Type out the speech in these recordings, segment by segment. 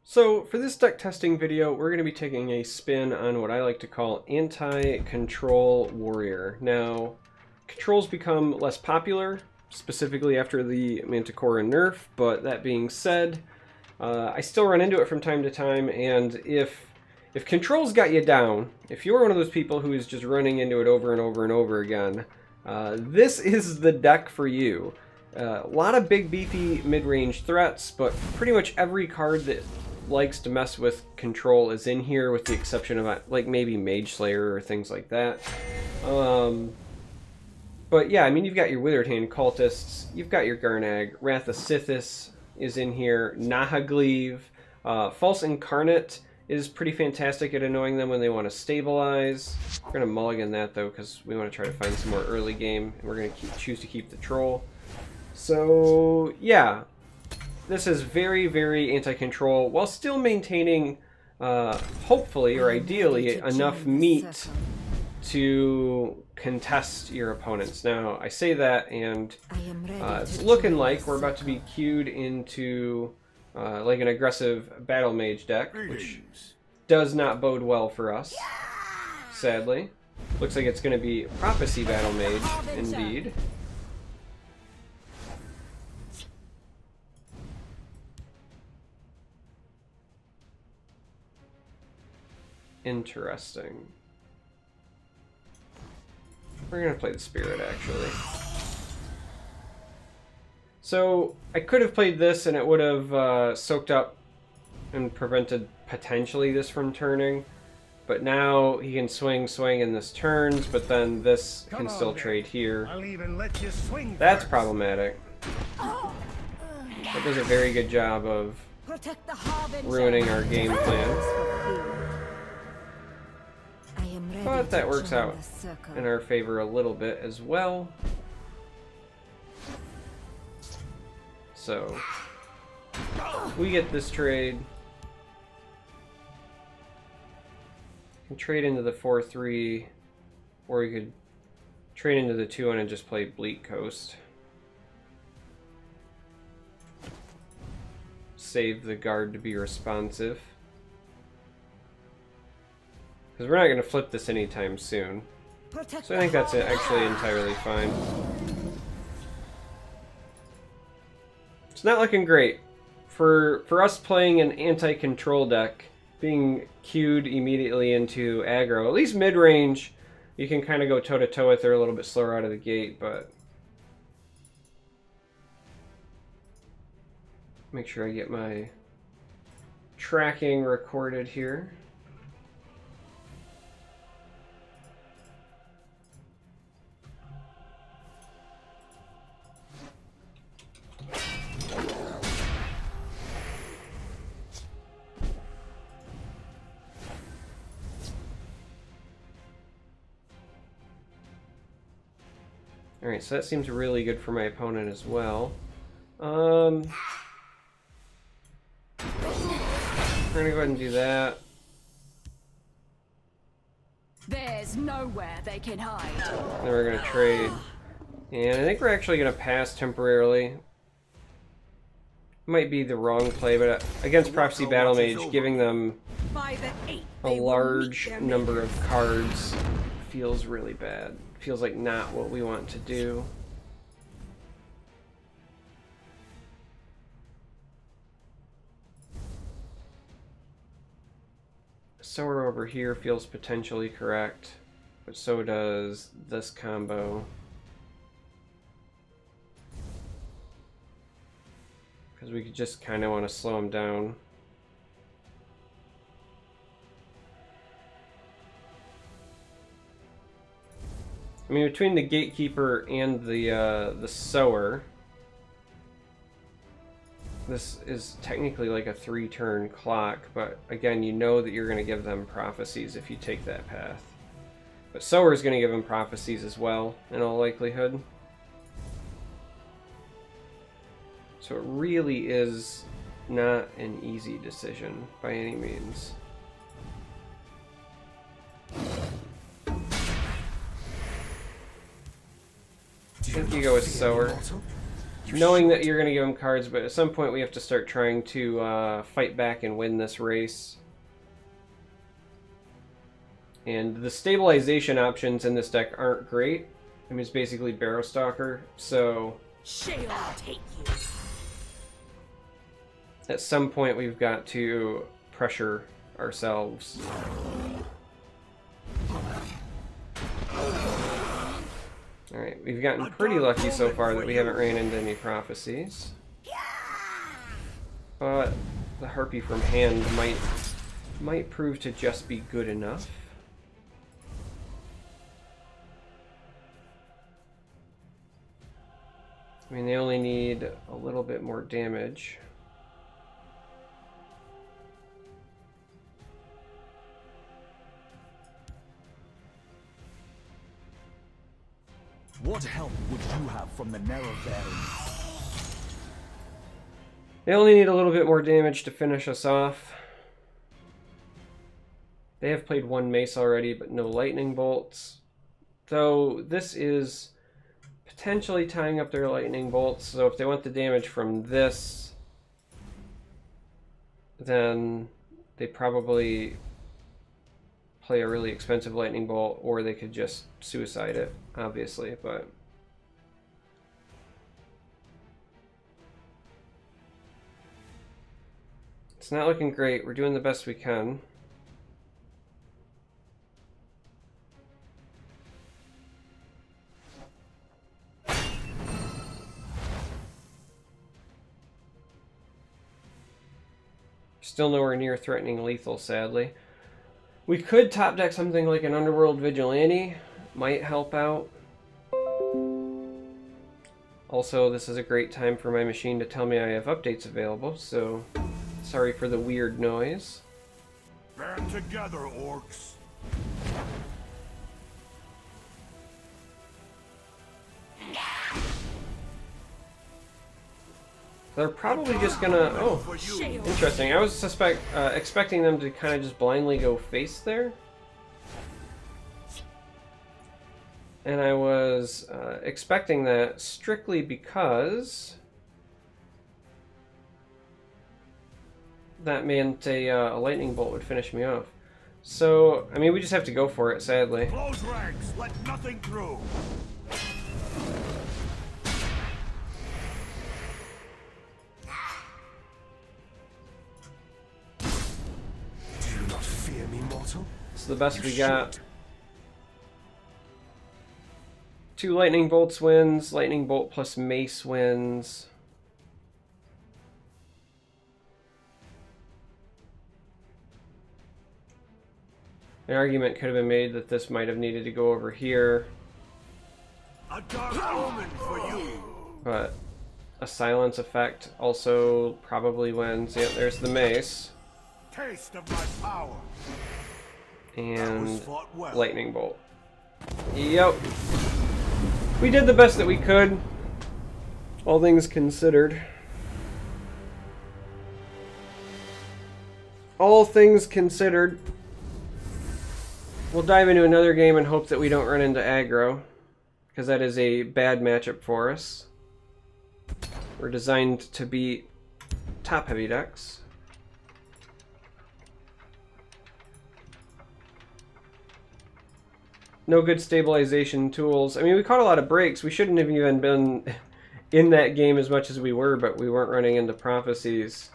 So for this deck testing video, we're going to be taking a spin on what I like to call anti-control warrior. Now, controls become less popular, specifically after the Manticore nerf, but that being said, I still run into it from time to time, and if controls got you down, if you're one of those people who is just running into it over and over and over again, this is the deck for you. A lot of big beefy mid-range threats, but pretty much every card that likes to mess with control is in here, with the exception of like maybe Mage Slayer or things like that. But yeah, I mean, you've got your Withered Hand Cultists, you've got your Garnag, Wrath of Sithis is in here, Nahagleave, False Incarnate is pretty fantastic at annoying them when they want to stabilize. We're going to mulligan that though, because we want to try to find some more early game, and we're going to choose to keep the Troll. So yeah, this is very, very anti-control, while still maintaining, hopefully, or ideally, enough meat to contest your opponents. Now, I say that, and it's looking like we're about to be queued into like an aggressive Battle Mage deck, which does not bode well for us, sadly. Looks like it's going to be Prophecy Battle Mage, indeed. Interesting. We're going to play the Spirit, actually. So, I could have played this and it would have soaked up and prevented potentially this from turning. But now he can swing and this turns, but then this can still trade here. I'll even let you swing. That's problematic. That does a very good job of ruining our game plan. But that works out in our favor a little bit as well. So, we get this trade. Can trade into the 4-3, or you could trade into the 2-1 and just play Bleak Coast. Save the guard to be responsive. Because we're not going to flip this anytime soon. So I think that's actually entirely fine. It's not looking great. For us playing an anti-control deck, being queued immediately into aggro, at least mid-range, you can kind of go toe-to-toe with her a little bit slower out of the gate, but... Make sure I get my tracking recorded here. Alright, so that seems really good for my opponent as well. We're gonna go ahead and do that. There's nowhere they can hide. Then we're gonna trade. And I think we're actually gonna pass temporarily. Might be the wrong play, but against Prophecy Battle Mage, giving them a large number of cards feels really bad. Feels like not what we want to do. Sower over here feels potentially correct, but so does this combo. Because we could just kind of want to slow him down. I mean, between the Gatekeeper and the Sower, this is technically like a 3-turn clock, but again, you know that you're going to give them prophecies if you take that path. But Sower is going to give them prophecies as well, in all likelihood. So it really is not an easy decision by any means. I think you go with Sower. knowing that you're going to give them cards, but at some point we have to start trying to fight back and win this race. And the stabilization options in this deck aren't great. I mean, it's basically Barrow Stalker, so at some point we've got to pressure ourselves. Alright, we've gotten pretty lucky so far that we haven't ran into any prophecies. But the Harpy from hand might prove to just be good enough. I mean, they only need a little bit more damage. What help would you have from the narrow valley? They only need a little bit more damage to finish us off. They have played one mace already, but no lightning bolts. So this is potentially tying up their lightning bolts. So if they want the damage from this, then they probably play a really expensive lightning bolt, or they could just suicide it, obviously, but it's not looking great. We're doing the best we can. Still nowhere near threatening lethal, sadly. We could top deck something like an Underworld Vigilante. Might help out. Also, this is a great time for my machine to tell me I have updates available, so sorry for the weird noise. Band together, orcs. They're probably just gonna... Oh, interesting. I was expecting them to kind of just blindly go face there. And I was expecting that strictly because that meant a lightning bolt would finish me off. So, I mean, we just have to go for it, sadly. Close ranks, let nothing through. It's the best we got. 2 lightning bolts wins, lightning bolt plus mace wins. An argument could have been made that this might have needed to go over here. A dark omen for you. But a silence effect also probably wins. Yep, there's the mace. Taste of my power. And lightning bolt. Yep. We did the best that we could, all things considered. All things considered. We'll dive into another game and hope that we don't run into aggro, because that is a bad matchup for us. We're designed to beat top-heavy decks. No good stabilization tools. I mean, we caught a lot of breaks. We shouldn't have even been in that game as much as we were, but we weren't running into prophecies.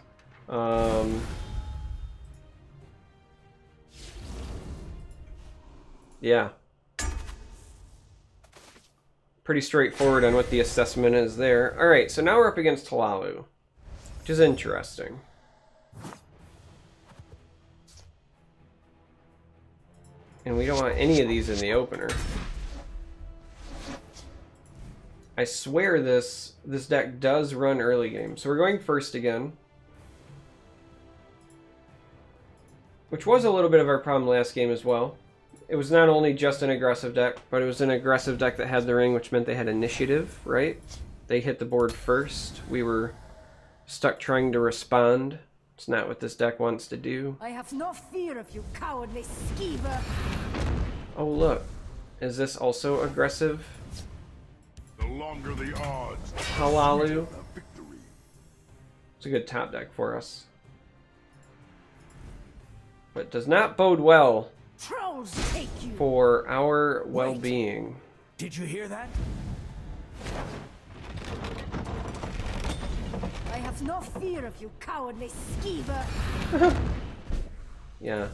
Yeah. Pretty straightforward on what the assessment is there. Alright, so now we're up against Talalu, which is interesting. And we don't want any of these in the opener. I swear this deck does run early game. So we're going first again. Which was a little bit of our problem last game as well. It was not only just an aggressive deck, but it was an aggressive deck that had the ring, which meant they had initiative, right? They hit the board first. We were stuck trying to respond. It's not what this deck wants to do. I have no fear of you, cowardly skeever. Oh, look. Is this also aggressive? The longer the odds. Halalu. A victory. It's a good top deck for us. But does not bode well Trolls take you. for our well-being. Did you hear that? I have no fear of you, cowardly skeever. Yeah.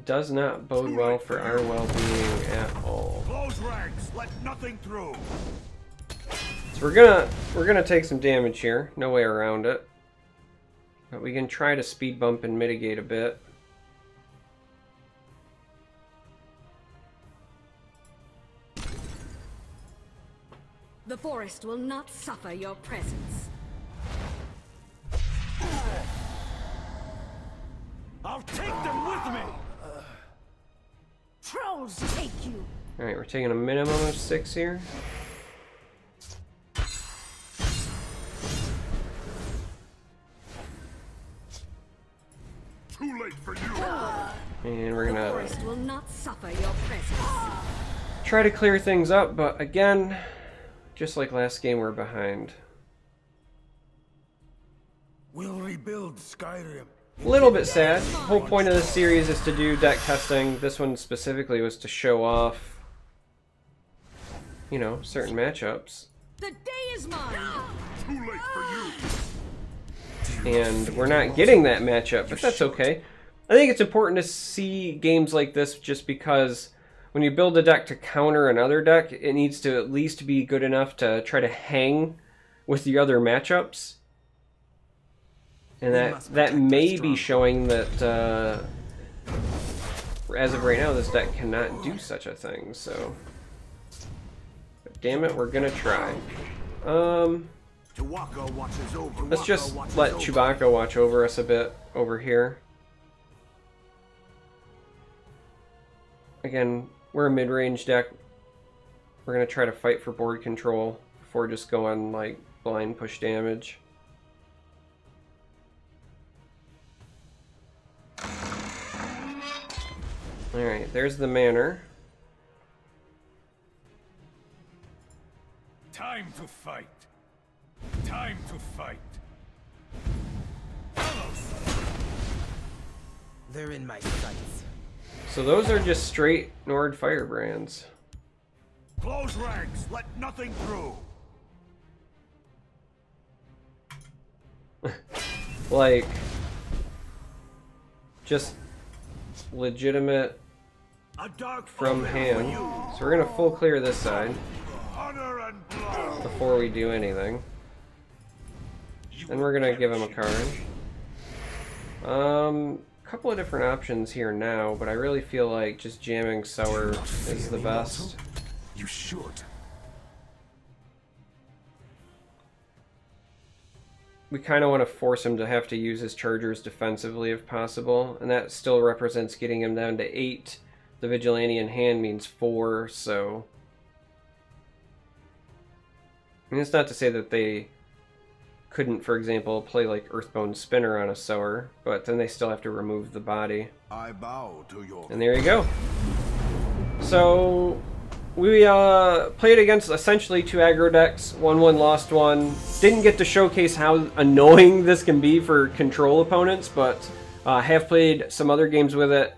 Does not bode well for our well-being at all. Close ranks. Let nothing through. So we're gonna take some damage here. No way around it. But we can try to speed bump and mitigate a bit. The forest will not suffer your presence. I'll take them with me. Trolls take you. Alright, we're taking a minimum of 6 here. Too late for you. And we're The gonna forest will not suffer your presence. try to clear things up, but again, just like last game, we're behind. We'll rebuild Skyrim. A little bit sad. The whole point of this series is to do deck testing. This one specifically was to show off, you know, certain matchups. The day is mine. Too late for you. And we're not getting that matchup, but that's okay. I think it's important to see games like this just because when you build a deck to counter another deck, it needs to at least be good enough to try to hang with the other matchups. And that may be showing that, as of right now, this deck cannot do such a thing, so... But damn it, we're gonna try. Chewbacca watches over. Let's just let Chewbacca watch over us a bit over here. Again, we're a mid-range deck. We're gonna try to fight for board control before just going, like, blind push damage. Alright, there's the manor. Time to fight. Time to fight. They're in my sights. So those are just straight Nord firebrands. Close ranks. Let nothing through. Like, just legitimate A dark from omen hand. for you. So we're gonna full clear this side Honor and blood. before we do anything. Then we're gonna give him a card. Couple of different options here now, but I really feel like just jamming Sour is the best. You should. We kind of want to force him to have to use his chargers defensively if possible, and that still represents getting him down to 8. The Vigilante in hand means 4, so... I mean, it's not to say that they couldn't, for example, play like Earthbone Spinner on a Sower, but then they still have to remove the body. I bow to your. And there you go. So we played against essentially 2 aggro decks. 1-1 lost one. Didn't get to showcase how annoying this can be for control opponents, but have played some other games with it.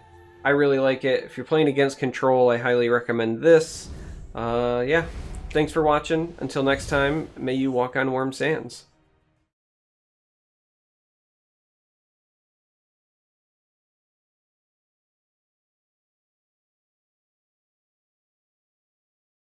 I really like it. If you're playing against control, I highly recommend this. Yeah, thanks for watching. Until next time, may you walk on warm sands.